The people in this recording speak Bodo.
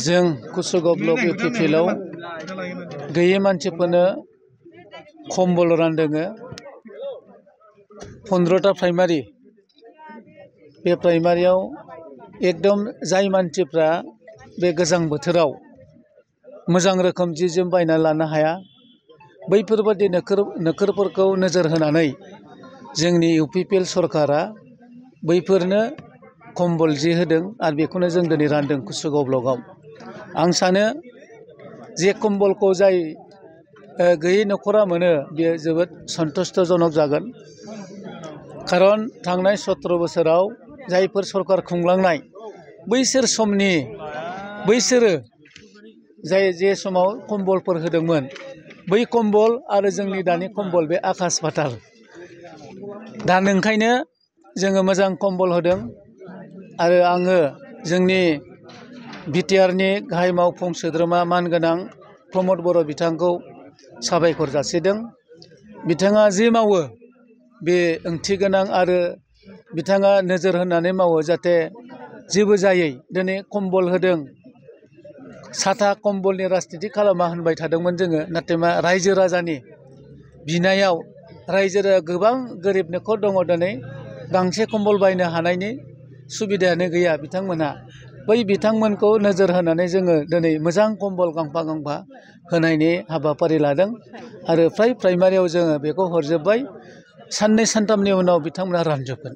जों कुसुगाव ब्लक UPPL आव गैयै मानसिफोरनो कम्बल रानदोङो 15टा प्राइमारि बे प्राइमारियाव एकदम जाय मानसिफ्रा बे गोजां बोथोराव मोजां रोखोम जि जोम बायना लानो हाया बैफोरबादि नोकरफोरखौ नोजोर होनानै जोंनि UPPL सरकारा बैफोरनो कम्बल जि होदों आरो बेखौनो जों दिनै रानदों कुसुगाव ब्लकआव। आं सानो जे कम्बलखौ जाय गैयै नखरा मोनो बेयो जोबोद सन्तुष्टजनक जागोन, खारन थांनाय 17 बोसोराव जायफोर सरकार खुंलांनाय बैसोरो जाय जे समाव कम्बलफोर होदोंमोन बै कम्बल आरो जोंनि दानि कम्बल बे आकाश पाताल। दा नोंखायनो जोङो मोजां कम्बल होदों आरो आङो जोंनि BTR नि गाहाय मावफुं सोद्रोमा मानगोनां प्रमद बर' बिथांखौ साबायखर जासिदों। बिथाङा जि मावो बे ओंथि गोनां आरो बिथाङा नोजोर होनानै मावो जाहाथे जेबो जायै। दिनै कम्बल होदों, साथा कम्बलनि राजनिति खालामा होनबाय थादोंमोन जोङो, नाथाय मा रायजो राजानि बिनायाव रायजो गोबां गोरिब नखर दङ दिनै गांसे कम्बल बायनो हानायनि सुबिदायानो गैया बिथांमोनहा। बै बिथांमोनखौ नोजोर होनानै जोङो दिनै मोजां कम्बल गांफा गांफा होनायनि हाबाफारि लादों आरो प्राइमारियाव जोङो बेखौ हरजोब्बाय। साननै सानथामनि उनाव बिथांमोना रानजोबगोन।